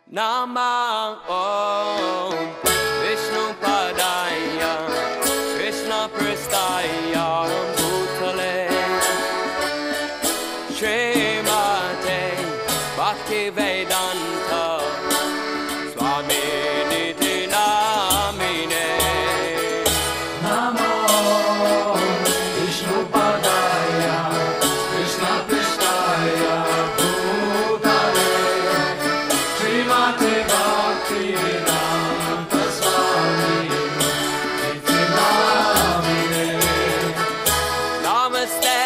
Nama Om Vishnu Padaya Krishna Pristaya Bhutale Srimate Bhakti Vedanta Swami Niti Namine Namo Vishnu Padaya Krishna Pristaya Bhutale Srimate Bhakti Vedanta Swami Niti Namine Namaste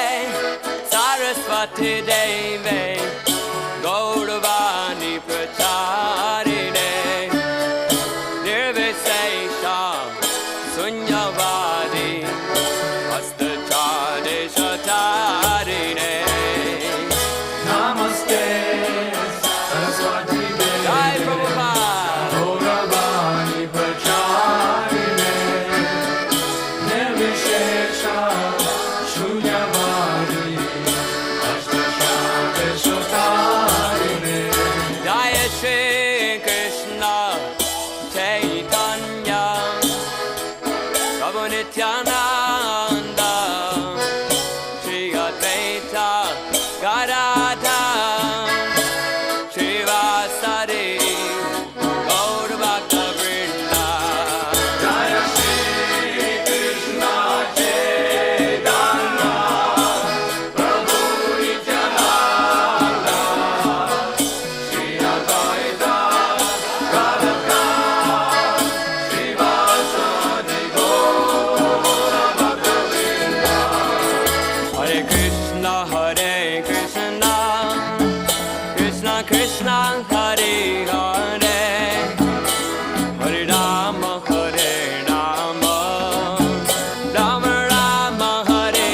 Saraswati Devi Gauravani Pracharine Nirvisesha Sunyavadi Astachadeshatarine Namaste Saraswati Devi Jai Prabhupada Gauravani Pracharine Nirvishesha Shunyavadi Astashatashatarine Jaya Shri Krishna Chaitanya Prabhu Nityananda Shri Advaita Gadadhar Shri Vasari Gaur Bhakta Vrinda Jaya Shri Krishna Chaitanya Prabhu Nityananda Shri Advaita Gadadhar Shri Vasudeva Gaura Bhakta Vrinda Hare Krishna Krishna Krishna Hare Hare Hare Rama Rama Rama Hare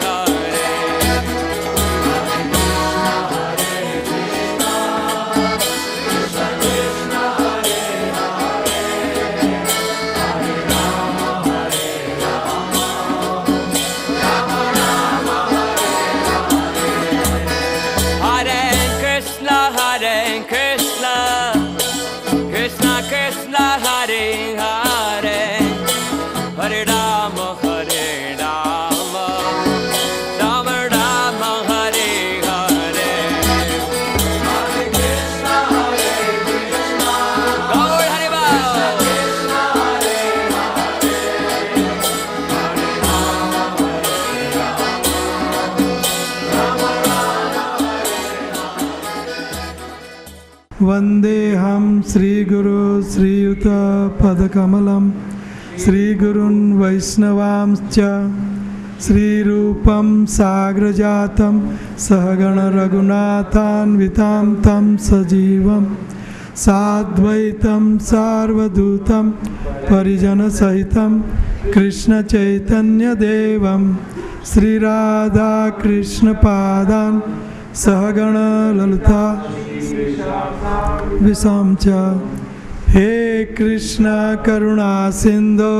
Hare Hare Krishna Krishna Krishna Hare Hare Hare Rama Rama Rama Hare Hare Hare Krishna Krishna Krishna Hare Hare Hare Rama Rama Rama Hare Hare Gaur Hari Bol वंदेहम श्रीगुरु श्रीयुत पदकमलम श्रीगुरुन् वैष्णवांश्च श्रीरूपं साग्रजातं सहगण रघुनाथान्वितां तं सजीवं साद्वैतं सार्वधूतं परिजनसहितं कृष्णचैतन्यदेवं श्रीराधाकृष्णपादान् सहगण ललिता विषांच हे कृष्ण करुणा सिंधो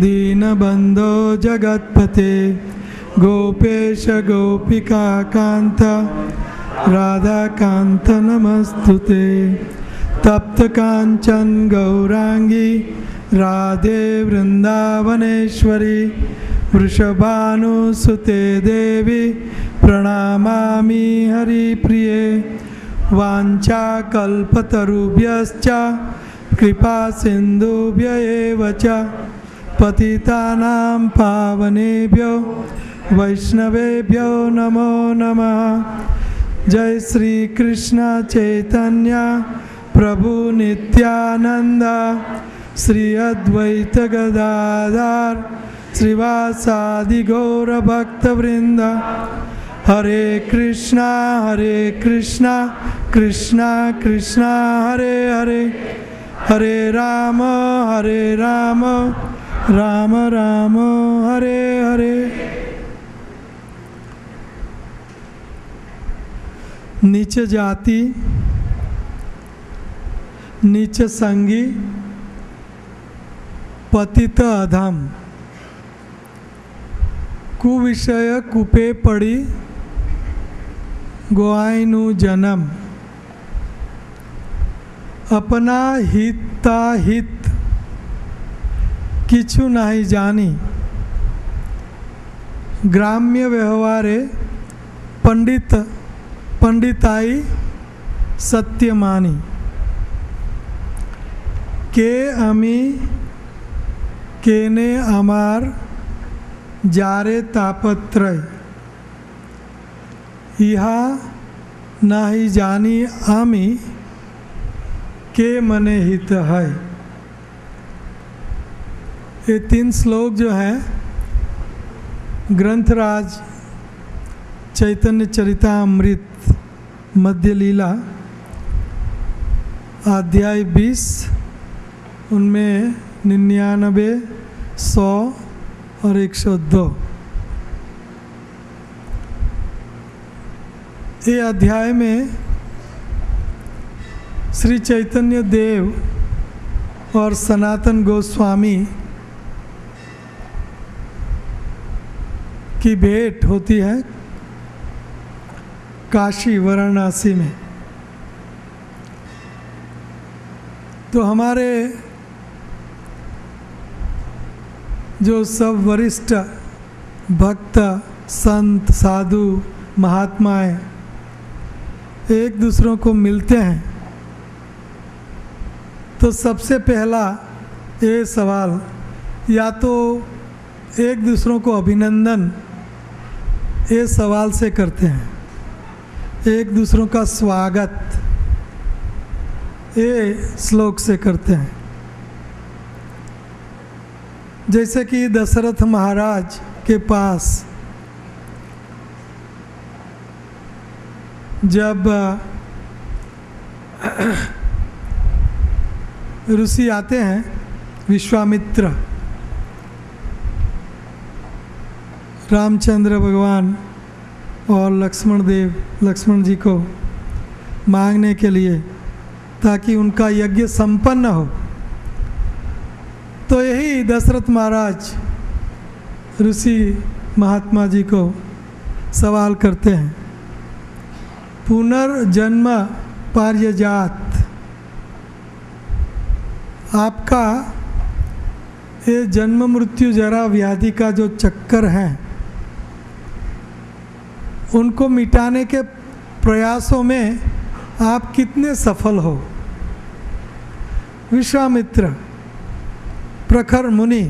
दीनबंधो जगत्पते गोपेश गोपिका कांत राधा कांत नमस्तुते तप्त कांचन गौरांगी राधे वृंदावनेश्वरी वृषभानुसुते देवी प्रणमामि हरिप्रिये वाञ्छाकल्पतरुभ्यश्च कृपा सिन्धुभ्य एव च पतितानां पावनेभ्यो वैष्णवेभ्यो नमो नमः। जय श्री कृष्ण चैतन्य प्रभु नित्यानंद श्री अद्वैत गदाधर श्रीवासादि गौर भक्तवृंद हरे कृष्णा कृष्णा कृष्णा हरे हरे, हरे राम राम राम हरे हरे। नीच जाति नीच संगी पतित अधम, कुविषय कुपे पड़ी गोआइनु जन्म, अपना हिता हित किछु नहीं जानी, ग्राम्य व्यवहारे पंडिताई सत्य मानी, के अमी केने अमार जारे तापत्रय, इहा नाही जानी आमी के मने हित है। ये 3 श्लोक जो हैं ग्रंथराज चैतन्य चरितामृत मध्य लीला अध्याय 20 उनमें 99, 100 और 102 ये अध्याय में श्री चैतन्य देव और सनातन गोस्वामी की भेंट होती है काशी वाराणसी में। तो हमारे जो सब वरिष्ठ भक्त संत साधु महात्माएं एक दूसरों को मिलते हैं तो सबसे पहला ये सवाल या तो एक दूसरों को अभिनंदन ये सवाल से करते हैं, एक दूसरों का स्वागत ये श्लोक से करते हैं। जैसे कि दशरथ महाराज के पास जब ऋषि आते हैं विश्वामित्र, रामचंद्र भगवान और लक्ष्मण जी को मांगने के लिए ताकि उनका यज्ञ संपन्न हो, तो यही दशरथ महाराज ऋषि महात्मा जी को सवाल करते हैं, पुनर्जन्म पार्यजात, आपका ये जन्म मृत्यु जरा व्याधि का जो चक्कर है उनको मिटाने के प्रयासों में आप कितने सफल हो। विश्वामित्र प्रखर मुनि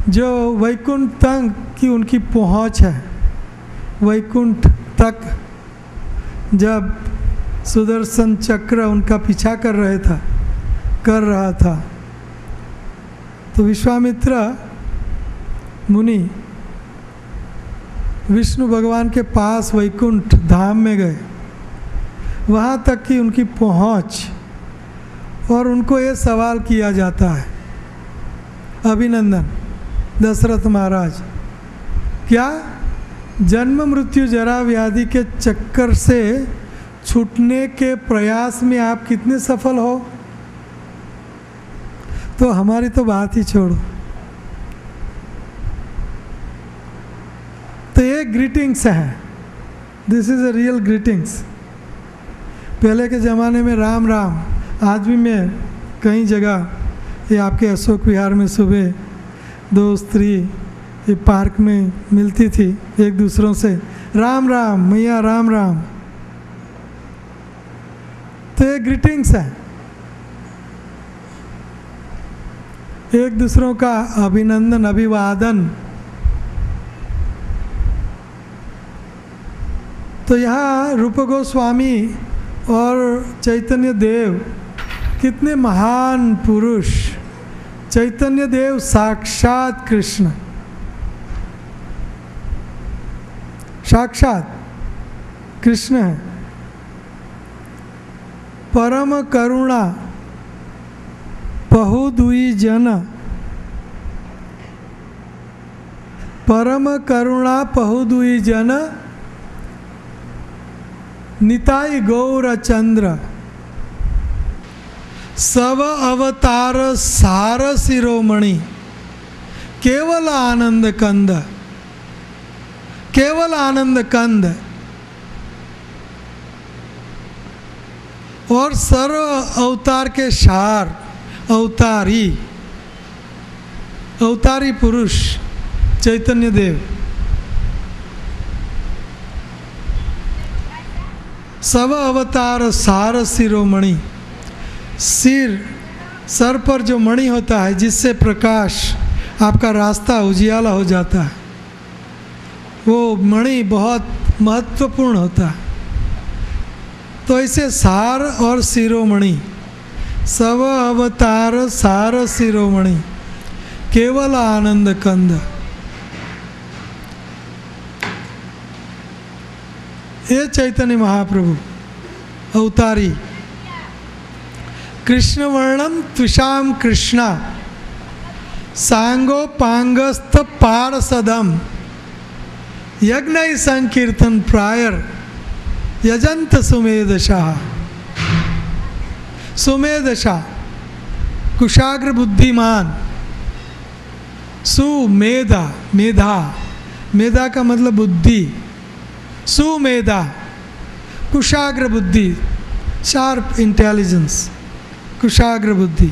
जो वैकुंठ तक की उनकी पहुंच है, वैकुंठ तक जब सुदर्शन चक्र उनका पीछा कर रहा था तो विश्वामित्र मुनि विष्णु भगवान के पास वैकुंठ धाम में गए, वहाँ तक की उनकी पहुँच, और उनको ये सवाल किया जाता है, अभिनंदन दशरथ महाराज, क्या जन्म मृत्यु जरा व्याधि के चक्कर से छूटने के प्रयास में आप कितने सफल हो। तो हमारी तो बात ही छोड़ो, तो ये ग्रीटिंग्स है, this is a real greetings. पहले के ज़माने में राम राम, आज भी मैं कई जगह ये आपके अशोक विहार में सुबह 2 स्त्री ये पार्क में मिलती थी एक दूसरों से, राम राम मैया राम राम, तो ये ग्रीटिंग्स है, एक दूसरों का अभिनंदन अभिवादन। तो यहाँ रूप गोस्वामी और चैतन्य देव कितने महान पुरुष, चैतन्य देव साक्षात कृष्ण, साक्षात कृष्ण है। परम करुणा बहुदुई जन, परम करुणा बहुदुई जन, निताई गौर चंद्र, सब अवतार सार शिरोमणि, केवल आनंद कंद, केवल आनंद कंद, और सर्व अवतार के सार, अवतारी, अवतारी पुरुष चैतन्य देव, सब अवतार सार शिरोमणि, सिर, सर पर जो मणि होता है जिससे प्रकाश आपका रास्ता उजियाला हो जाता है, वो मणि बहुत महत्वपूर्ण होता है। तो ऐसे सार और शिरोमणि, सब अवतार सार शिरोमणि, केवल आनंद कंद, ये चैतन्य महाप्रभु अवतारी। कृष्ण वर्णम त्विषाम कृष्णा, सांगो पांगस्थ पार्षदम, यज्ञ संकीर्तन प्रायर, यजंत सुमेधशाह। सुमेधशाह कुशाग्र बुद्धिमान, सुमेधा, मेधा, मेधा का मतलब बुद्धि, सुमेधा कुशाग्र बुद्धि, शार्प इंटेलिजेंस, कुशाग्र बुद्धि।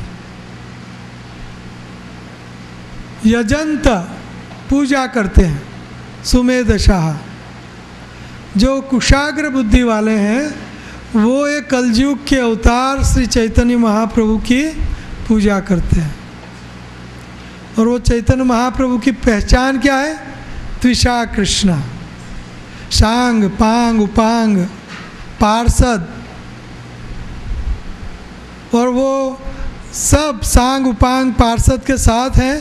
यजंत पूजा करते हैं, सुमेधशाह। जो कुशाग्र बुद्धि वाले हैं वो एक कलयुग के अवतार श्री चैतन्य महाप्रभु की पूजा करते हैं। और वो चैतन्य महाप्रभु की पहचान क्या है? त्विषा कृष्णा, सांग पांग उपांग पार्षद, और वो सब सांग उपांग पार्षद के साथ हैं।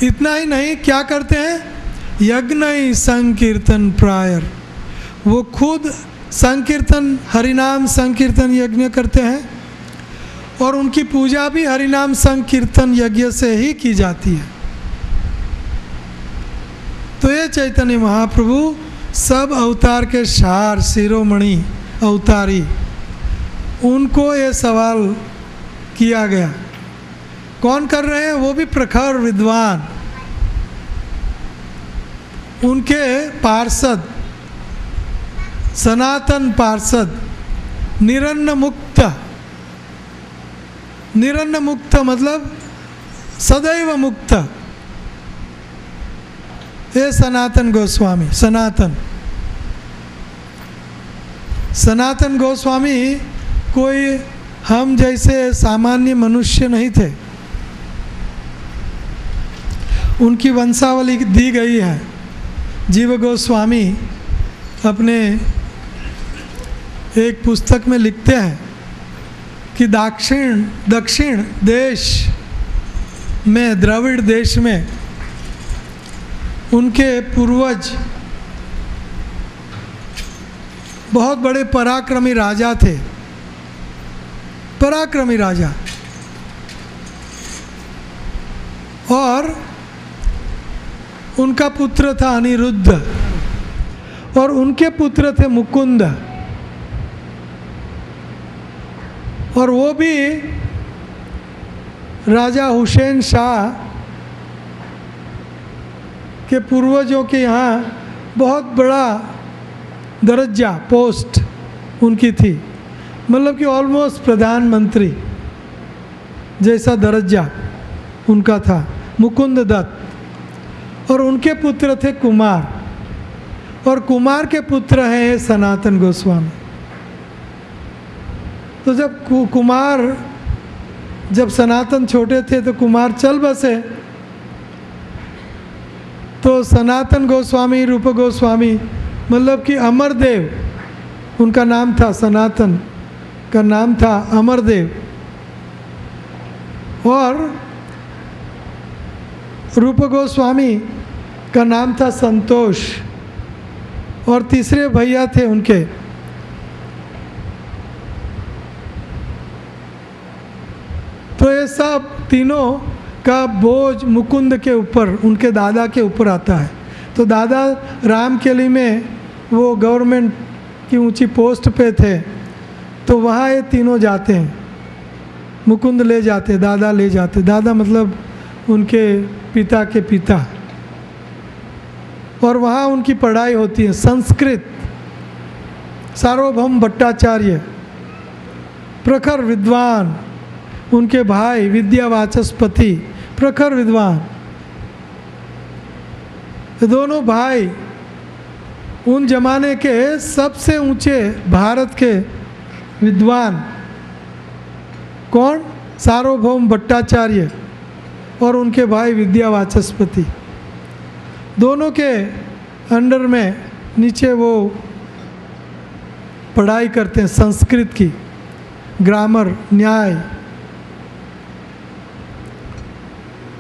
इतना ही नहीं, क्या करते हैं? यज्ञ संकीर्तन प्रायर, वो खुद संकीर्तन, हरिनाम संकीर्तन यज्ञ करते हैं, और उनकी पूजा भी हरिनाम संकीर्तन यज्ञ से ही की जाती है। तो ये चैतन्य महाप्रभु सब अवतार के सार, शिरोमणि, अवतारी, उनको ये सवाल किया गया। कौन कर रहे हैं? वो भी प्रखर विद्वान, उनके पार्षद, सनातन पार्षद, निरन्न मुक्त। निरन्न मुक्त मतलब सदैव मुक्त। ये सनातन गोस्वामी, सनातन, सनातन गोस्वामी कोई हम जैसे सामान्य मनुष्य नहीं थे। उनकी वंशावली दी गई है। जीव गोस्वामी अपने एक पुस्तक में लिखते हैं कि दक्षिण देश में, द्रविड़ देश में उनके पूर्वज बहुत बड़े पराक्रमी राजा थे, पराक्रमी राजा। और उनका पुत्र था अनिरुद्ध, और उनके पुत्र थे मुकुंद, और वो भी राजा हुसैन शाह के पूर्वजों के यहाँ बहुत बड़ा दर्जा, पोस्ट उनकी थी, मतलब कि ऑलमोस्ट प्रधानमंत्री जैसा दर्जा उनका था, मुकुंद दत्त। और उनके पुत्र थे कुमार, और कुमार के पुत्र हैं सनातन गोस्वामी। तो जब सनातन छोटे थे तो कुमार चल बसे। तो सनातन गोस्वामी, रूप गोस्वामी, मतलब कि अमरदेव उनका नाम था, सनातन का नाम था अमरदेव, और रूप गोस्वामी का नाम था संतोष। और तीसरे भैया थे उनके। तो ये सब तीनों का बोझ मुकुंद के ऊपर, उनके दादा के ऊपर आता है। तो दादा रामकेली में वो गवर्नमेंट की ऊंची पोस्ट पे थे, तो वहाँ ये तीनों जाते हैं, मुकुंद ले जाते, दादा ले जाते। दादा मतलब उनके पिता के पिता। और वहाँ उनकी पढ़ाई होती है संस्कृत। सार्वभौम भट्टाचार्य प्रखर विद्वान, उनके भाई विद्यावाचस्पति प्रखर विद्वान। दोनों भाई उन जमाने के सबसे ऊंचे भारत के विद्वान। कौन? सार्वभौम भट्टाचार्य और उनके भाई विद्यावाचस्पति। दोनों के अंडर में नीचे वो पढ़ाई करते हैं संस्कृत की, ग्रामर, न्याय।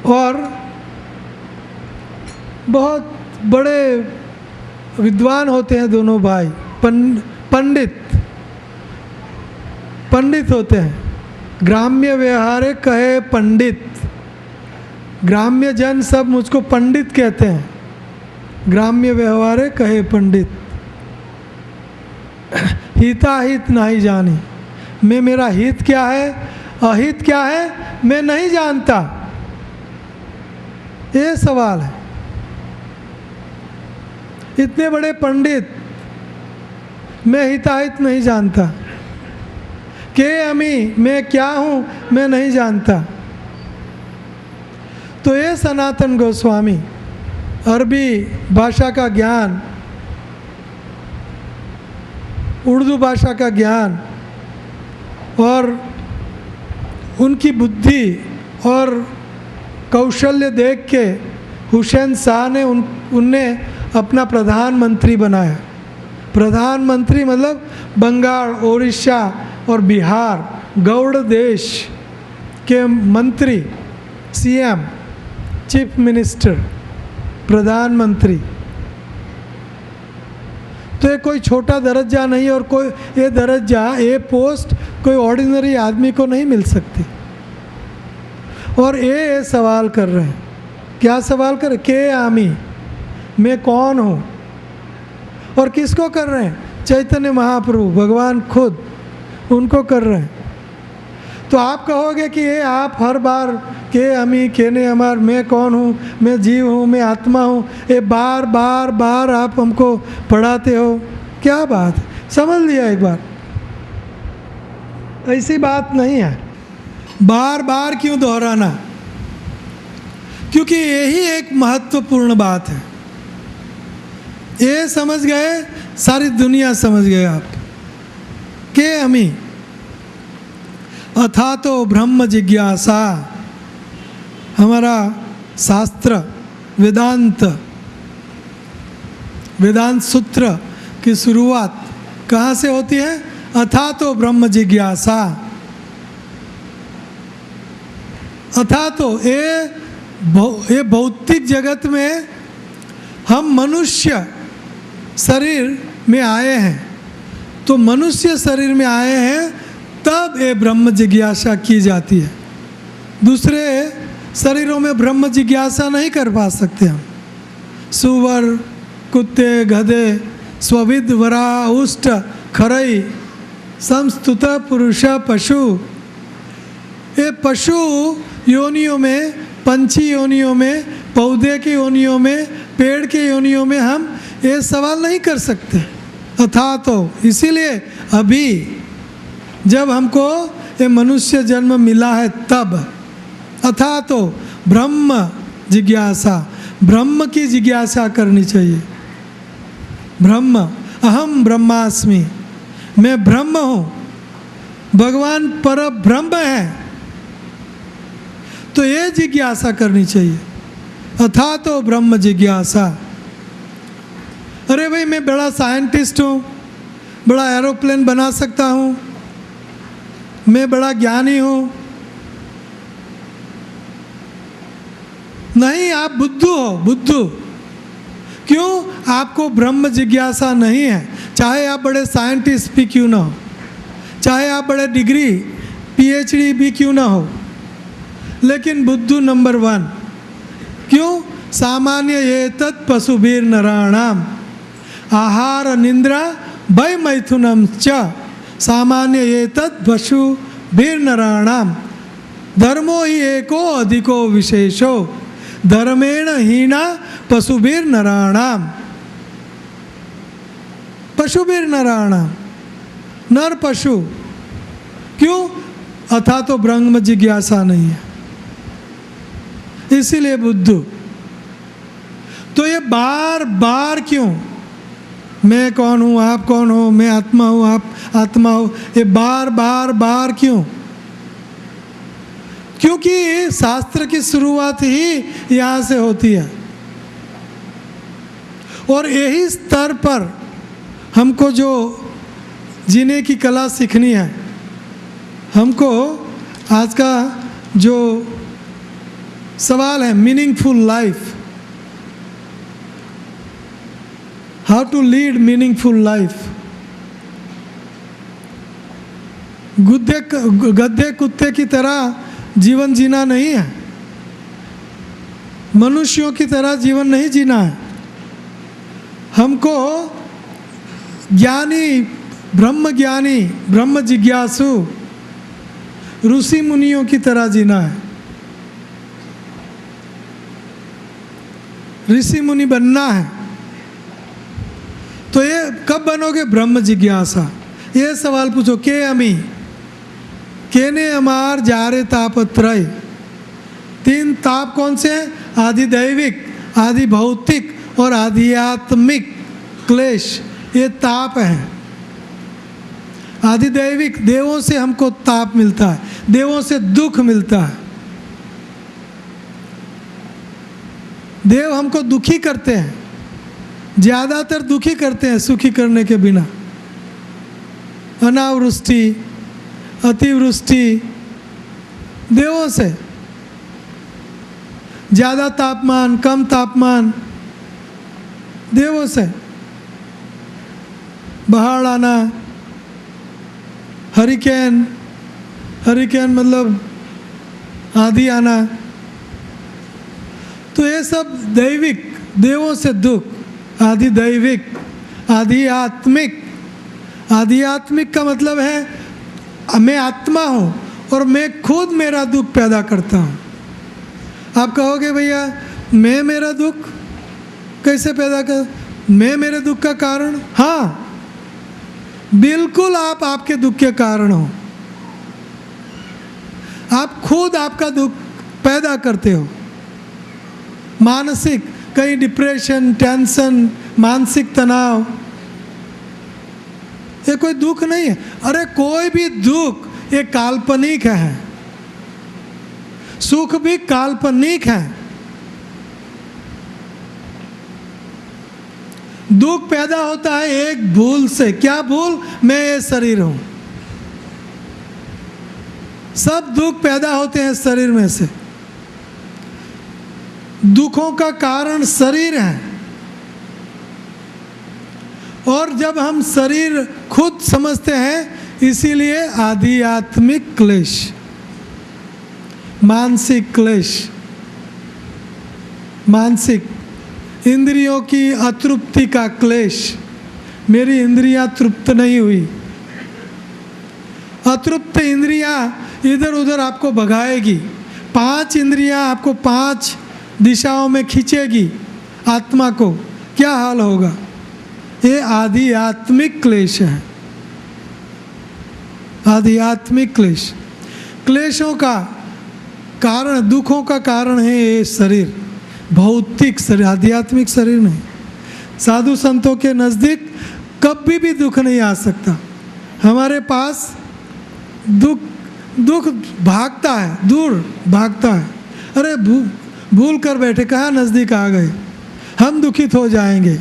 और बहुत बड़े विद्वान होते हैं दोनों भाई, पंडित होते हैं। ग्राम्य व्यवहार कहे पंडित, ग्राम्य जन सब मुझको पंडित कहते हैं। ग्राम्य व्यवहार कहे पंडित, हिताहित नहीं जानी। मैं, मेरा हित क्या है, अहित क्या है, मैं नहीं जानता। ये सवाल है। इतने बड़े पंडित, मैं हिताहित नहीं जानता। के अमी, मैं क्या हूँ, मैं नहीं जानता। तो ये सनातन गोस्वामी अरबी भाषा का ज्ञान, उर्दू भाषा का ज्ञान और उनकी बुद्धि और कौशल्य देख के हुसैन शाह ने उनने अपना प्रधानमंत्री बनाया। प्रधानमंत्री मतलब बंगाल, उड़ीसा और बिहार गौड़ देश के मंत्री, सीएम, चीफ मिनिस्टर, प्रधानमंत्री। तो ये कोई छोटा दर्जा नहीं, और कोई ये दर्जा, ये पोस्ट कोई ऑर्डिनरी आदमी को नहीं मिल सकती। और ये सवाल कर रहे हैं, क्या सवाल कर रहे? के आमी, मैं कौन हूँ? और किसको कर रहे हैं? चैतन्य महाप्रभु, भगवान खुद उनको कर रहे हैं। तो आप कहोगे कि ये आप हर बार के अमी, केने अमर, मैं कौन हूँ, मैं जीव हूँ, मैं आत्मा हूँ, ये बार बार बार आप हमको पढ़ाते हो, क्या बात है? समझ लिया एक बार, ऐसी बात नहीं है। बार बार क्यों दोहराना? क्योंकि यही एक महत्वपूर्ण बात है। ये समझ गए, सारी दुनिया समझ गए आप। के अमी अथा तो ब्रह्म जिज्ञासा, हमारा शास्त्र वेदांत सूत्र की शुरुआत कहाँ से होती है? अथा तो ब्रह्म जिज्ञासा। अथा तो ये भौतिक जगत में हम मनुष्य शरीर में आए हैं, तो मनुष्य शरीर में आए हैं तब ये ब्रह्म जिज्ञासा की जाती है। दूसरे शरीरों में ब्रह्म जिज्ञासा नहीं कर पा सकते हम। सुवर, कुत्ते, गधे, स्वविद, वरा, उष्ट, खरई, संस्तुत, पुरुष, पशु, ये पशु योनियों में, पंछी योनियों में, पौधे की योनियों में, पेड़ के योनियों में हम ये सवाल नहीं कर सकते। अथा तो इसीलिए अभी जब हमको ये मनुष्य जन्म मिला है तब अथा तो ब्रह्म जिज्ञासा, ब्रह्म की जिज्ञासा करनी चाहिए। ब्रह्म, अहम ब्रह्मास्मि, मैं ब्रह्म हूँ, भगवान पर ब्रह्म है, तो ये जिज्ञासा करनी चाहिए। अथा तो ब्रह्म जिज्ञासा। अरे भाई, मैं बड़ा साइंटिस्ट हूँ, बड़ा एरोप्लेन बना सकता हूँ, मैं बड़ा ज्ञानी हूँ। नहीं, आप बुद्धू हो, बुद्धू। क्यों? आपको ब्रह्म जिज्ञासा नहीं है, चाहे आप बड़े साइंटिस्ट भी क्यों ना हो, चाहे आप बड़े डिग्री PhD भी क्यों ना हो, लेकिन बुद्धू नंबर 1। क्यों? सामान्य ये तत् पशुभीर नराणाम आहार निंद्रा भय मैथुनम च सामान्य ये तत् पशुभीर नराणाम धर्मो ही एको अधिको विशेषो धर्मेण हीना पशुभीर नराणाम। पशुभीर नराणाम, नर पशु। क्यों? अथा तो ब्रह्म जिज्ञासा नहीं है, इसीलिए बुद्धू। तो ये बार बार क्यों, मैं कौन हूँ, आप कौन हो, मैं आत्मा हूँ, आप आत्मा हो, ये बार बार बार क्यों? क्योंकि शास्त्र की शुरुआत ही यहाँ से होती है और यही स्तर पर हमको जो जीने की कला सीखनी है, हमको आज का जो सवाल है meaningful life, how to lead meaningful life. गधे कुत्ते की तरह जीवन जीना नहीं है, मनुष्यों की तरह जीवन नहीं जीना है। हमको ज्ञानी, ब्रह्म जिज्ञासु ऋषि मुनियों की तरह जीना है, ऋषि मुनि बनना है। तो ये कब बनोगे? ब्रह्म जिज्ञासा। ये सवाल पूछो, के अमी केने अमार जारे तापत्रय। 3 ताप कौन से हैं? आदि दैविक, आदि भौतिक और आध्यात्मिक क्लेश, ये ताप हैं। आदि दैविक, देवों से हमको ताप मिलता है, देवों से दुख मिलता है। देव हमको दुखी करते हैं, ज़्यादातर दुखी करते हैं सुखी करने के बिना। अनावृष्टि, अतिवृष्टि देवों से, ज़्यादा तापमान, कम तापमान देवों से, बाढ़ आना, हरिकेन मतलब आंधी आना, तो ये सब दैविक, देवों से दुख। आदि दैविक, आध्यात्मिक। आध्यात्मिक का मतलब है मैं आत्मा हूँ और मैं खुद मेरा दुख पैदा करता हूँ। आप कहोगे भैया मैं मेरा दुख कैसे पैदा कर, मैं मेरे दुख का कारण? हाँ, बिल्कुल आप आपके दुख के कारण हो। आप खुद आपका दुख पैदा करते हो। मानसिक, कहीं डिप्रेशन, टेंशन, मानसिक तनाव, ये कोई दुख नहीं है। अरे कोई भी दुख ये काल्पनिक है, सुख भी काल्पनिक है। दुख पैदा होता है एक भूल से। क्या भूल? मैं ये शरीर हूं। सब दुख पैदा होते हैं शरीर में से। दुखों का कारण शरीर है और जब हम शरीर खुद समझते हैं, इसीलिए आध्यात्मिक क्लेश, मानसिक क्लेश, मानसिक इंद्रियों की अतृप्ति का क्लेश। मेरी इंद्रियां तृप्त नहीं हुई। अतृप्त इंद्रियां इधर उधर आपको भगाएगी। 5 इंद्रियां आपको 5 दिशाओं में खींचेगी आत्मा को। क्या हाल होगा? ये आध्यात्मिक क्लेश है। आध्यात्मिक क्लेश, क्लेशों का कारण, दुखों का कारण है ये शरीर, भौतिक शरीर, आध्यात्मिक शरीर नहीं। साधु संतों के नज़दीक कभी भी दुख नहीं आ सकता। हमारे पास दुख भागता है, दूर भागता है। अरे भूल कर बैठे, कहाँ नज़दीक आ गए, हम दुखित हो जाएंगे।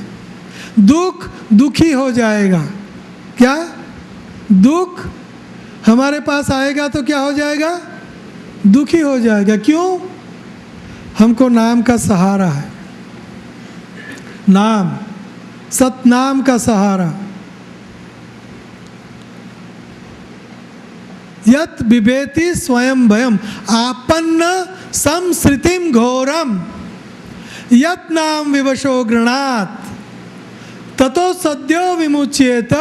दुख दुखी हो जाएगा। क्या? दुख हमारे पास आएगा तो क्या हो जाएगा? दुखी हो जाएगा। क्यों? हमको नाम का सहारा है। नाम, सतनाम का सहारा। यत बिभेति स्वयं भयम आपन्न संसृतिम घोरम यत नाम विवशो गृणात ततो सद्यो विमुच्येत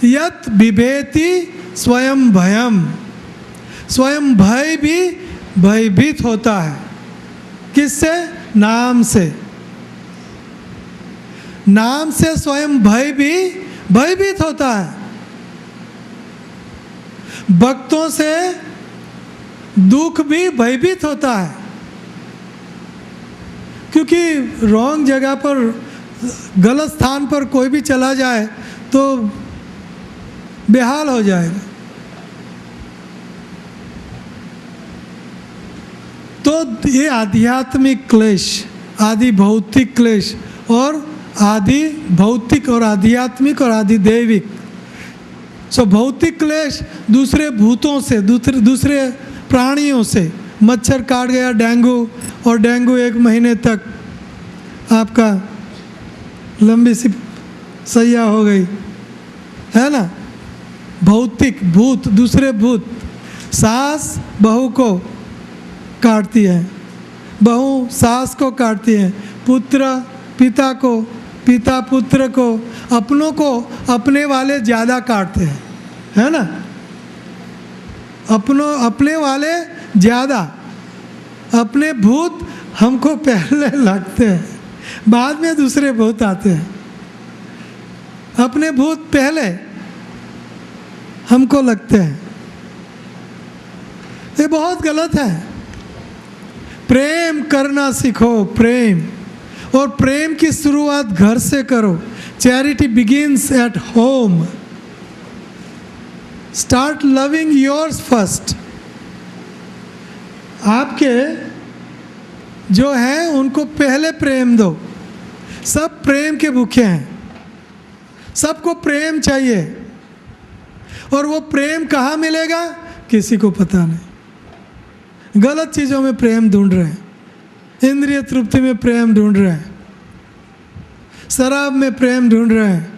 यत बिभेति स्वयं भयम। स्वयं भय भी भयभीत होता है, किससे? नाम से। नाम से स्वयं भय भी भयभीत होता है। भक्तों से दुख भी भयभीत होता है, क्योंकि रॉन्ग जगह पर, गलत स्थान पर कोई भी चला जाए तो बेहाल हो जाएगा। तो ये आध्यात्मिक क्लेश, आदि भौतिक क्लेश और आदि भौतिक और आध्यात्मिक और आदि दैविक। सो भौतिक क्लेश दूसरे भूतों से, दूसरे प्राणियों से, मच्छर काट गया डेंगू, और डेंगू 1 महीने तक आपका लंबी सी सैया हो गई, है ना। भौतिक भूत, दूसरे भूत। सास बहू को काटती है, बहू सास को काटती है, पुत्र पिता को, पिता पुत्र को, अपनों को अपने वाले ज़्यादा काटते हैं, है ना। अपने वाले ज़्यादा, अपने भूत हमको पहले लगते हैं, बाद में दूसरे भूत आते हैं। अपने भूत पहले हमको लगते हैं, ये बहुत गलत है। प्रेम करना सीखो, प्रेम, और प्रेम की शुरुआत घर से करो। Charity begins at home. Start loving yours first. आपके जो हैं उनको पहले प्रेम दो। सब प्रेम के भूखे हैं, सबको प्रेम चाहिए, और वो प्रेम कहाँ मिलेगा किसी को पता नहीं। गलत चीज़ों में प्रेम ढूंढ रहे हैं, इंद्रिय तृप्ति में प्रेम ढूंढ रहे हैं, शराब में प्रेम ढूंढ रहे हैं,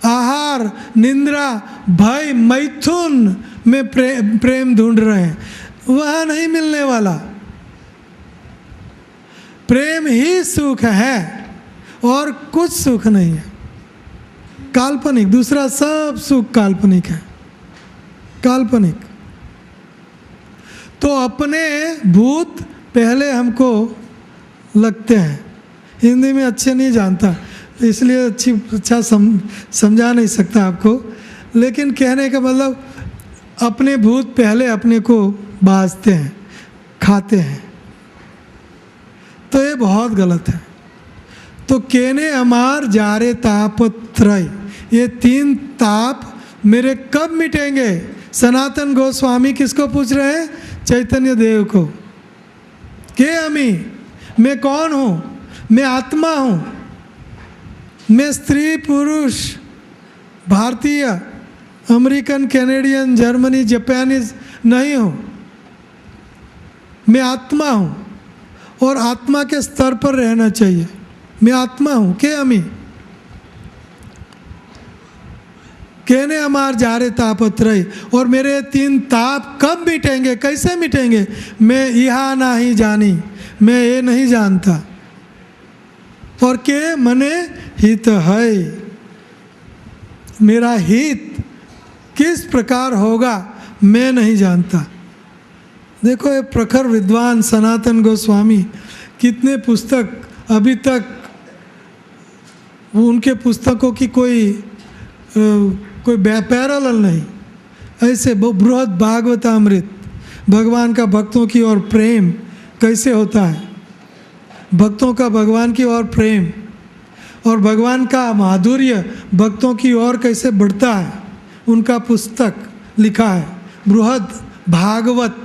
आहार, निंद्रा, भय, मैथुन में प्रेम ढूंढ रहे हैं। वह नहीं मिलने वाला। प्रेम ही सुख है और कुछ सुख नहीं है, काल्पनिक। दूसरा सब सुख काल्पनिक है, काल्पनिक। तो अपने भूत पहले हमको लगते हैं। हिंदी में अच्छे नहीं जानता, इसलिए अच्छा समझा नहीं सकता आपको, लेकिन कहने का मतलब अपने भूत पहले अपने को बाजते हैं, खाते हैं। तो ये बहुत गलत है। तो केने अमार जारे तापत्रय, ये 3 ताप मेरे कब मिटेंगे? सनातन गोस्वामी किसको पूछ रहे हैं? चैतन्य देव को। के अमी, मैं कौन हूँ? मैं आत्मा हूँ। मैं स्त्री पुरुष, भारतीय, अमेरिकन, कैनेडियन, जर्मनी, जापानीज नहीं हूँ। मैं आत्मा हूँ और आत्मा के स्तर पर रहना चाहिए। मैं आत्मा हूँ। के अमी कहने अमार जारे तापत्रय, और मेरे 3 ताप कब मिटेंगे? कैसे मिटेंगे? मैं यहाँ नहीं जानी, मैं ये नहीं जानता। और के मने हित है, मेरा हित किस प्रकार होगा मैं नहीं जानता। देखो ये प्रखर विद्वान सनातन गोस्वामी, कितने पुस्तक अभी तक, उनके पुस्तकों की कोई पैरेलल नहीं। ऐसे बृहद भागवतामृत, भगवान का भक्तों की ओर प्रेम कैसे होता है, भक्तों का भगवान की ओर प्रेम, और भगवान का माधुर्य भक्तों की ओर कैसे बढ़ता है, उनका पुस्तक लिखा है बृहद भागवत।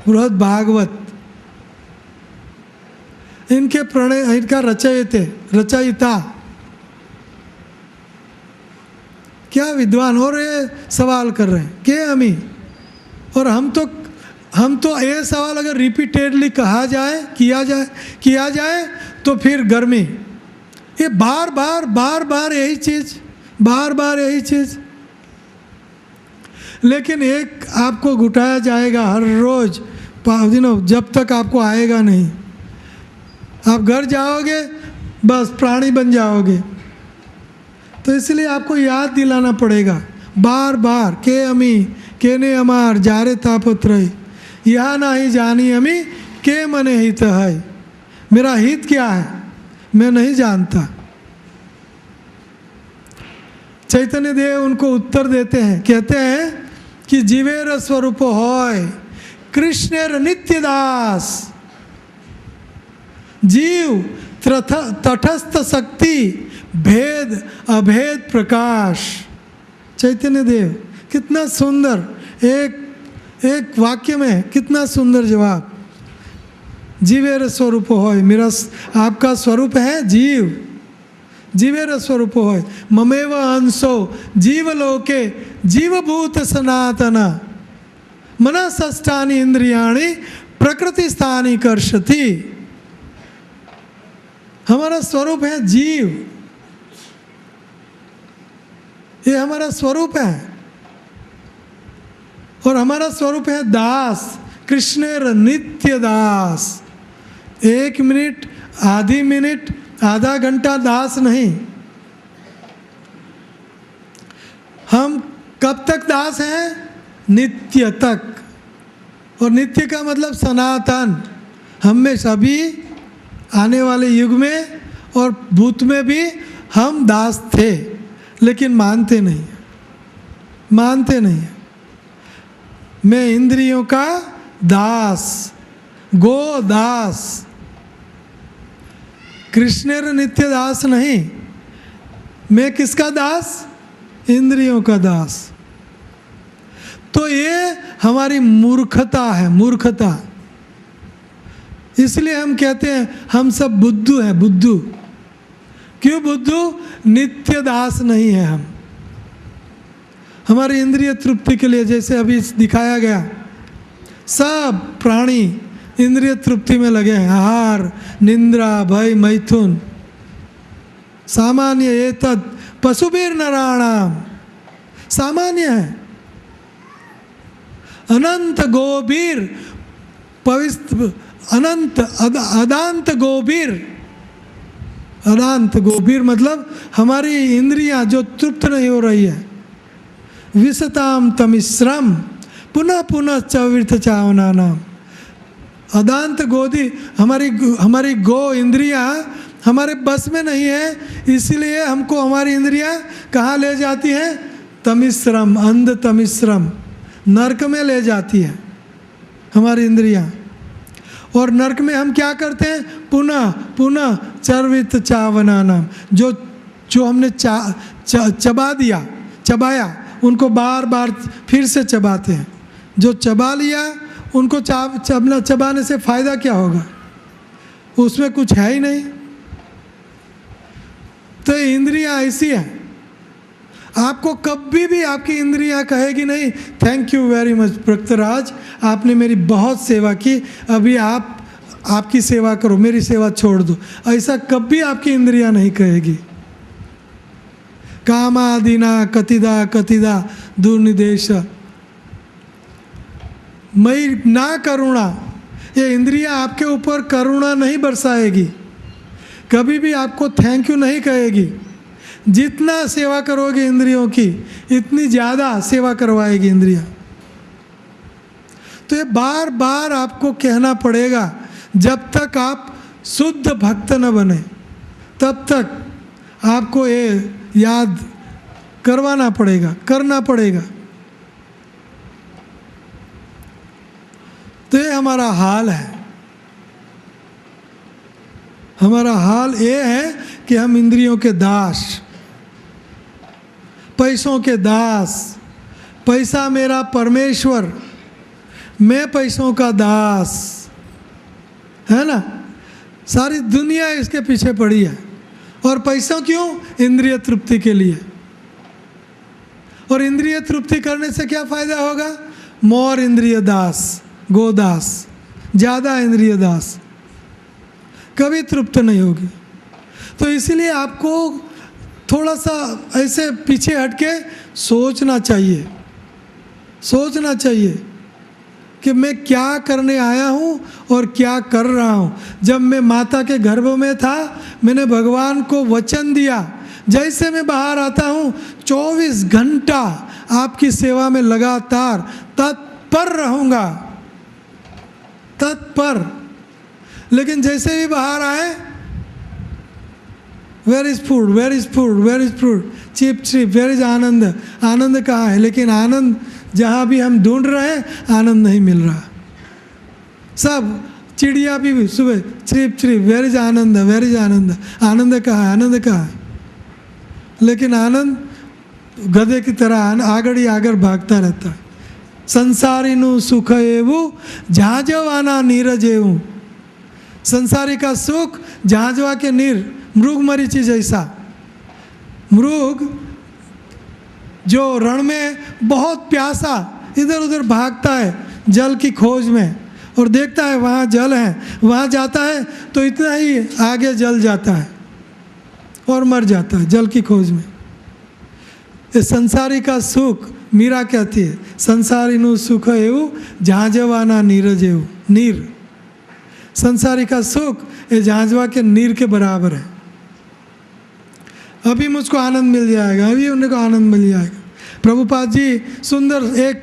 बृहद भागवत इनके प्रणय, इनका रचयिता क्या विद्वान। और ये सवाल कर रहे हैं के अमी, और हम तो ये सवाल अगर रिपीटेडली किया जाए तो फिर गर्मी, ये बार बार यही चीज़। लेकिन एक आपको घुटाया जाएगा हर रोज़, जब तक आपको आएगा नहीं। आप घर जाओगे बस प्राणी बन जाओगे। तो इसलिए आपको याद दिलाना पड़ेगा बार बार, के अमी केने अमार जारे तापत्रय, यह नहीं जानी अमी के मने हित है। मेरा हित क्या है मैं नहीं जानता। चैतन्य देव उनको उत्तर देते हैं, कहते हैं कि जीवेर स्वरूप होय कृष्णेर नित्य दास, जीव तटस्थ शक्ति भेद अभेद प्रकाश। चैतन्य देव कितना सुंदर, एक वाक्य में कितना सुंदर जवाब। जीवेर स्वरूप होय, मेरा आपका स्वरूप है जीव, जीवेर स्वरूप होय ममेव अंशो जीवलोके जीवभूत सनातन मनसष्टानि इंद्रियाणि प्रकृति स्थानी कर्षति। हमारा स्वरूप है जीव, ये हमारा स्वरूप है। और हमारा स्वरूप है दास, कृष्णेर नित्य दास। 1 मिनट, आधी मिनट, आधा घंटा दास नहीं। हम कब तक दास हैं? नित्य तक। और नित्य का मतलब सनातन। हम में सभी आने वाले युग में और भूत में भी हम दास थे, लेकिन मानते नहीं। मैं इंद्रियों का दास, गो दास, कृष्णेर नित्य दास नहीं। मैं किसका दास? इंद्रियों का दास। तो ये हमारी मूर्खता है, मूर्खता। इसलिए हम कहते हैं हम सब बुद्धू हैं, बुद्धू। क्यों बुद्धू? नित्य दास नहीं है हम। हमारी इंद्रिय तृप्ति के लिए, जैसे अभी दिखाया गया, सब प्राणी इंद्रिय तृप्ति में लगे हैं। आहार, निंद्रा, भय, मैथुन, सामान्य ये तत् पशुबीर नराणाम, सामान्य है। अनंत गोबीर पवित्र, अनंत अदांत गोबीर। अदांत गोबीर मतलब हमारी इंद्रियां जो तृप्त नहीं हो रही है। विसताम तमिश्रम पुनः पुनः चविर्थ चावना नाम। अदांत गोदी, हमारी गो इंद्रियां हमारे बस में नहीं है, इसलिए हमको हमारी इंद्रियां कहाँ ले जाती हैं? तमिश्रम, अंध तमिश्रम, नरक में ले जाती है हमारी इंद्रियां। और नरक में हम क्या करते हैं? पुनः पुनः चर्वित चावना नाम। जो हमने चबाया उनको बार बार फिर से चबाते हैं। जो चबा लिया उनको चबाने से फ़ायदा क्या होगा? उसमें कुछ है ही नहीं। तो इंद्रियां ऐसी है, आपको कभी भी आपकी इंद्रियां कहेगी नहीं थैंक यू वेरी मच प्रकृतराज, आपने मेरी बहुत सेवा की, अभी आपकी सेवा करो, मेरी सेवा छोड़ दो। ऐसा कभी आपकी इंद्रियां नहीं कहेगी। कामादिना कतिदा दुर्निदेश मई ना करुणा, ये इंद्रियां आपके ऊपर करुणा नहीं बरसाएगी, कभी भी आपको थैंक यू नहीं कहेगी। जितना सेवा करोगे इंद्रियों की, इतनी ज़्यादा सेवा करवाएगी इंद्रियां। तो ये बार बार आपको कहना पड़ेगा, जब तक आप शुद्ध भक्त न बने तब तक आपको ये याद करवाना पड़ेगा, करना पड़ेगा। तो ये हमारा हाल है। हमारा हाल ये है कि हम इंद्रियों के दास, पैसों के दास। पैसा मेरा परमेश्वर, मैं पैसों का दास, है ना। सारी दुनिया इसके पीछे पड़ी है। और पैसा क्यों? इंद्रिय तृप्ति के लिए। और इंद्रिय तृप्ति करने से क्या फ़ायदा होगा? मोर इंद्रिय दास, गोदास, ज़्यादा इंद्रिय दास, कभी तृप्त नहीं होगी। तो इसलिए आपको थोड़ा सा ऐसे पीछे हट के सोचना चाहिए, सोचना चाहिए कि मैं क्या करने आया हूँ और क्या कर रहा हूँ। जब मैं माता के गर्भ में था, मैंने भगवान को वचन दिया, जैसे मैं बाहर आता हूँ 24 घंटा आपकी सेवा में लगातार तत्पर रहूँगा, तत्पर। लेकिन जैसे भी बाहर आए, where is food, where is food, where is food, chip chip, where is anand, आनंद कहाँ है? लेकिन आनंद जहाँ भी हम ढूंढ रहे हैं, आनंद नहीं मिल रहा। सब चिड़िया भी सुबह chip chip, where is anand, where is anand, आनंद कहाँ है? आनंद कहाँ है? लेकिन आनंद गधे की तरह आगड़ ही आगड़ भागता रहता है। संसारीनु सुख एवु झांझवाना नीरज एवु, संसारी का सुख झांझवा के नीर, मृग मरीचि जैसा। मृग जो रण में बहुत प्यासा इधर उधर भागता है जल की खोज में, और देखता है वहाँ जल है, वहाँ जाता है तो इतना ही आगे जल जाता है और मर जाता है जल की खोज में। इस संसारी का सुख, मीरा कहती है, संसारिनु सुख एवु झांझवाना नीरज एवु, नीर। संसारी का सुख ये झांझवा के नीर के बराबर है। अभी मुझको आनंद मिल जाएगा, अभी उनको आनंद मिल जाएगा। प्रभुपाद जी सुंदर एक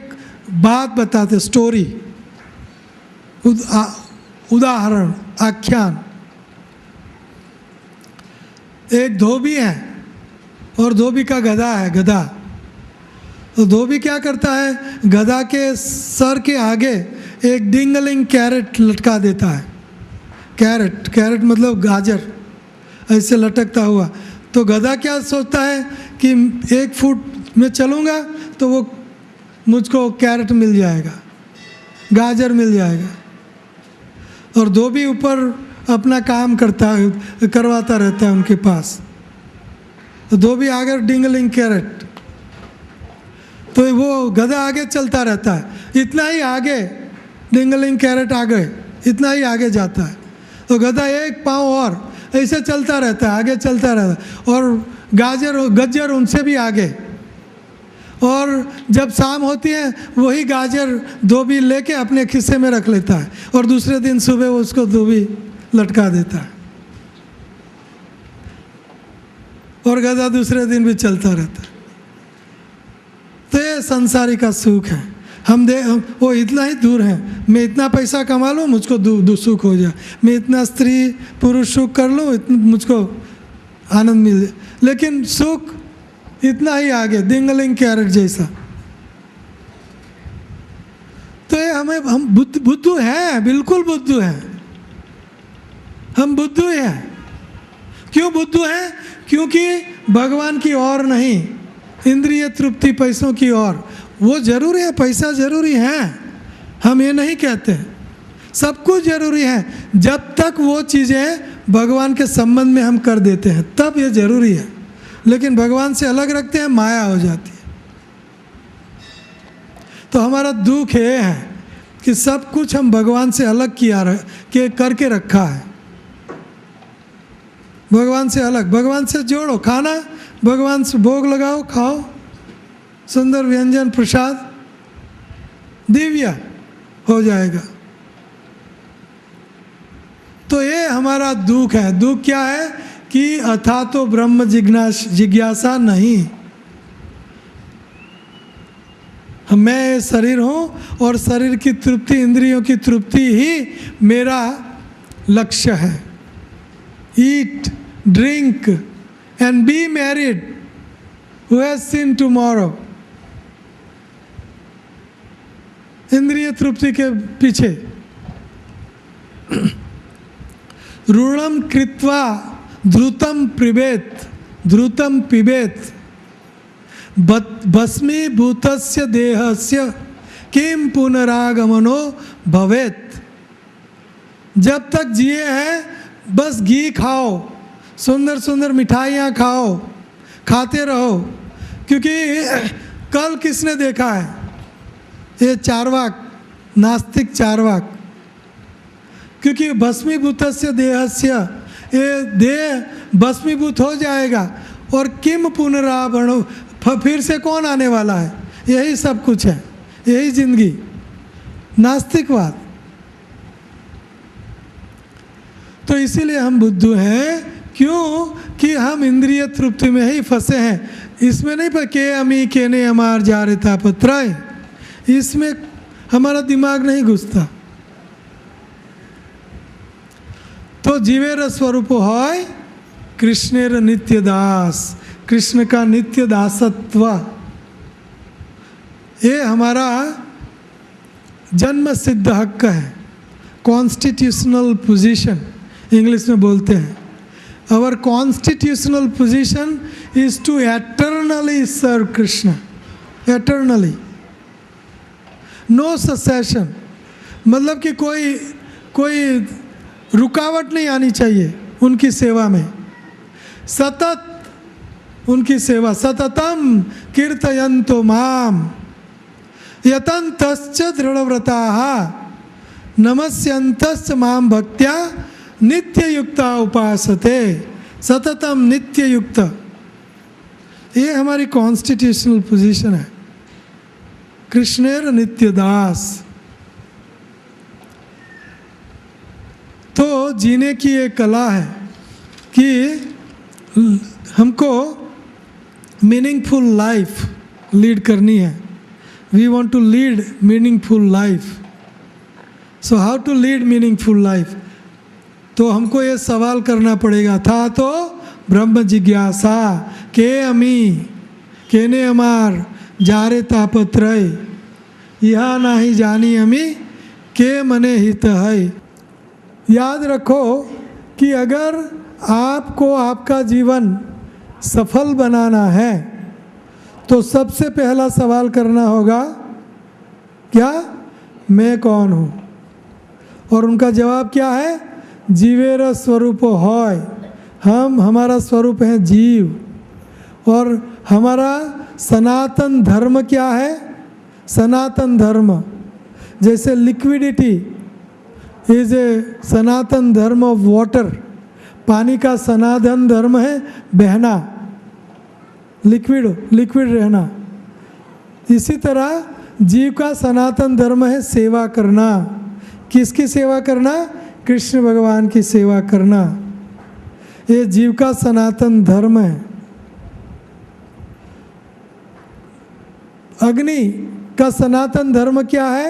बात बताते, स्टोरी, उदाहरण, आख्यान। एक धोबी है और धोबी का गधा है, गधा। तो धोबी क्या करता है, गधा के सर के आगे एक डिंगलिंग कैरेट लटका देता है। कैरेट, कैरेट मतलब गाजर, ऐसे लटकता हुआ। तो गधा क्या सोचता है कि 1 फुट में चलूँगा तो वो मुझको कैरेट मिल जाएगा, गाजर मिल जाएगा। और धोबी ऊपर अपना काम करवाता रहता है उनके पास। तो धोबी आगे डिंगलिंग कैरेट, तो वो गधा आगे चलता रहता है, इतना ही आगे डिंगलिंग कैरेट आगे, इतना ही आगे जाता है। तो गधा एक पाँव और ऐसे चलता रहता है, आगे चलता रहता है, और गज्जर उनसे भी आगे। और जब शाम होती है वही गाजर धोबी लेके अपने खिस्से में रख लेता है, और दूसरे दिन सुबह उसको धोबी लटका देता है, और गधा दूसरे दिन भी चलता रहता है। तो ये संसारी का सुख है। वो इतना ही दूर है, मैं इतना पैसा कमा लूँ मुझको सुख हो जाए, मैं इतना स्त्री पुरुष सुख कर लूँ मुझको आनंद मिल जाए। लेकिन सुख इतना ही आगे, डिंगलिंग कैरेट जैसा। तो ये हम बुद्धू हैं, बिल्कुल बुद्धू हैं, हम बुद्धू हैं। क्यों बुद्धू हैं? क्योंकि भगवान की ओर नहीं, इंद्रिय तृप्ति, पैसों की ओर। वो जरूरी है, पैसा जरूरी है, हम ये नहीं कहते, सब कुछ जरूरी है। जब तक वो चीज़ें भगवान के संबंध में हम कर देते हैं तब ये जरूरी है। लेकिन भगवान से अलग रखते हैं, माया हो जाती है। तो हमारा दुख ये है कि सब कुछ हम भगवान से अलग करके रखा है। भगवान से अलग, भगवान से जोड़ो, खाना भगवान से भोग लगाओ, खाओ, सुंदर व्यंजन प्रसाद, दिव्य हो जाएगा। तो ये हमारा दुख है। दुख क्या है कि अथा तो ब्रह्म जिज्ञासा नहीं। मैं शरीर हूँ और शरीर की तृप्ति, इंद्रियों की तृप्ति ही मेरा लक्ष्य है। Eat, drink and be married, who has seen tomorrow. इंद्रिय तृप्ति के पीछे ऋणम कृत्वा ध्रुतम पिबेत भस्मीभूतस्य देहस्य किम पुनरागमनो भवेत। जब तक जिए हैं बस घी खाओ, सुंदर सुंदर मिठाइयाँ खाओ, खाते रहो, क्योंकि कल किसने देखा है? ये चारवाक नास्तिक चार्वाक, क्योंकि भस्मीभूतस्य देहस्य, ये देह भस्मीभूत हो जाएगा और किम पुनरावरण, फिर से कौन आने वाला है, यही सब कुछ है, यही जिंदगी, नास्तिकवाद। तो इसीलिए हम बुद्धू हैं, क्यों कि हम इंद्रिय तृप्ति में ही फंसे हैं। इसमें नहीं पर के अमी के ने अमार जा रे तापत्राय, इसमें हमारा दिमाग नहीं घुसता। तो जीवेर स्वरूप होय कृष्णेर नित्य दास, कृष्ण का नित्य दासत्व, ये हमारा जन्म सिद्ध हक है, कॉन्स्टिट्यूशनल पोजीशन इंग्लिश में बोलते हैं। Our constitutional position is to eternally serve Krishna, eternally, no cessation, मतलब कि कोई रुकावट नहीं आनी चाहिए उनकी सेवा में, सतत उनकी सेवा, सततम कीर्तयन्तो माम यतन्तश्च दृढ़व्रताः नमस्यन्तश्च माम भक्त्या नित्ययुक्ता उपासते, सततम नित्ययुक्त, ये हमारी कॉन्स्टिट्यूशनल पोजीशन है, कृष्णेर नित्य दास। तो जीने की ये कला है कि हमको मीनिंगफुल लाइफ लीड करनी है। We want to lead meaningful life. So how to lead meaningful life? तो हमको ये सवाल करना पड़ेगा, था तो ब्रह्म जिज्ञासा के अमी केने अमार जारे तापत्रय, यह नाही जानी अमी के मने हित है। याद रखो कि अगर आपको आपका जीवन सफल बनाना है तो सबसे पहला सवाल करना होगा, क्या मैं कौन हूँ? और उनका जवाब क्या है? जीवेर स्वरूप होय, हमारा स्वरूप है जीव। और हमारा सनातन धर्म क्या है? सनातन धर्म, जैसे लिक्विडिटी इज ए सनातन धर्म ऑफ वाटर, पानी का सनातन धर्म है बहना, लिक्विड रहना। इसी तरह जीव का सनातन धर्म है सेवा करना। किसकी सेवा करना? कृष्ण भगवान की सेवा करना, ये जीव का सनातन धर्म है। अग्नि का सनातन धर्म क्या है?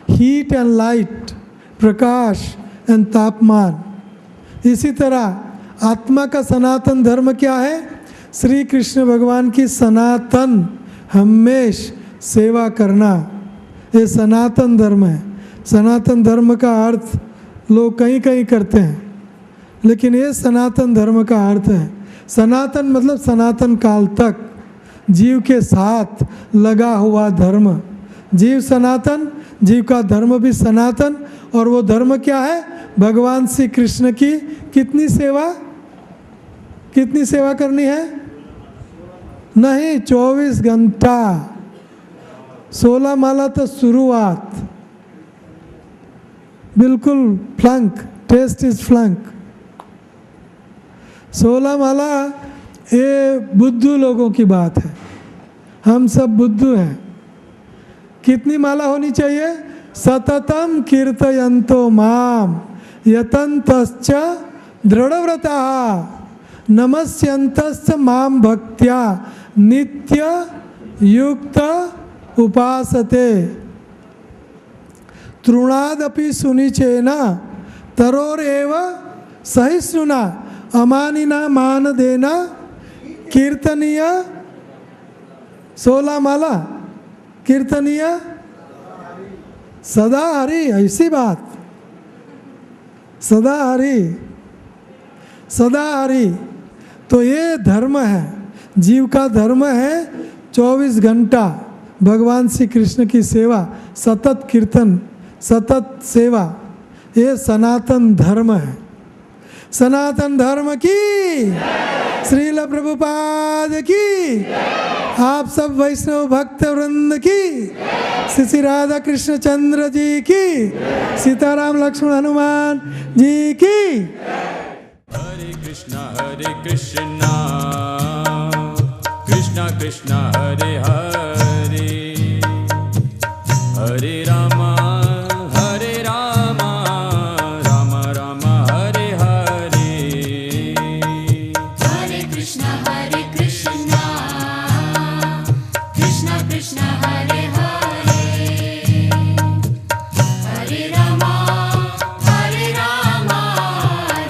Heat and light, Prakash and तापमान। इसी तरह आत्मा का सनातन धर्म क्या है? श्री कृष्ण भगवान की सनातन हमेश सेवा करना, ये सनातन धर्म है। सनातन धर्म का अर्थ लोग कहीं कहीं करते हैं, लेकिन ये सनातन धर्म का अर्थ है। सनातन मतलब सनातन काल तक जीव के साथ लगा हुआ धर्म। जीव सनातन, जीव का धर्म भी सनातन। और वो धर्म क्या है? भगवान श्री कृष्ण की कितनी सेवा करनी है? नहीं, 24 घंटा। 16 माला तो शुरुआत, बिल्कुल फ्लंक, टेस्ट इज फ्लंक। 16 माला ये बुद्धू लोगों की बात है, हम सब बुद्धू हैं। कितनी माला होनी चाहिए? सततम कीर्तयन्तो माम यतन्तश्च दृढ़व्रताः नमस्यन्तश्च माम भक्त्या नित्य युक्त उपासते। तृणादपि सुनिचेन तरोरेव सहिष्णुना अमानिना मानदेना कीर्तनीय। 16 माला कीर्तनीय सदा हरि, ऐसी बात, सदा हरि, सदा हरि। तो ये धर्म है, जीव का धर्म है 24 घंटा भगवान श्री कृष्ण की सेवा, सतत कीर्तन, सतत सेवा, ये सनातन धर्म है। सनातन धर्म की, श्रील प्रभुपाद की, आप सब वैष्णव भक्त वृंद की, श्री राधा कृष्ण चंद्र जी की, सीताराम लक्ष्मण हनुमान जी की। हरे कृष्णा कृष्णा कृष्णा हरे हरे, हरे राम राम राम हरे हरे। हरे कृष्णा कृष्णा कृष्णा हरे हरे, हरे राम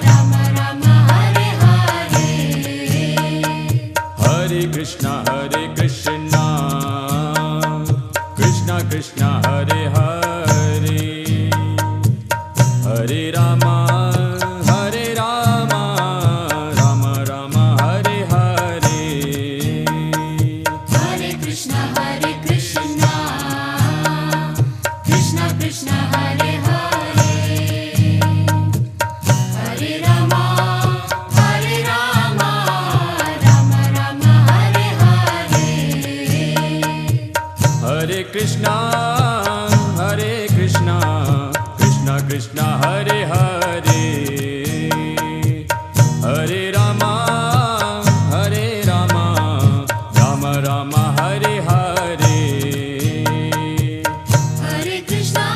राम राम हरे हरे। हरे कृष्णा कृष्णा कृष्णा हरे हरे, हरे राम राम राम हरे हरे। हरे कृष्णा कृष्णा कृष्णा हरे हरे, हरे राम राम राम हरे हरे। हरे कृष्णा कृष्णा कृष्णा हरे हरे, हरे राम राम राम हरे हरे। हरे कृष्णा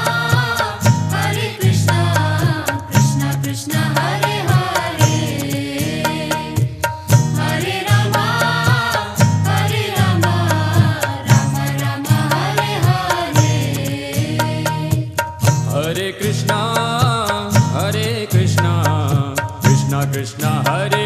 कृष्णा कृष्णा हरे हरे, हरे राम राम राम हरे हरे। हरे कृष्णा कृष्णा कृष्णा हरे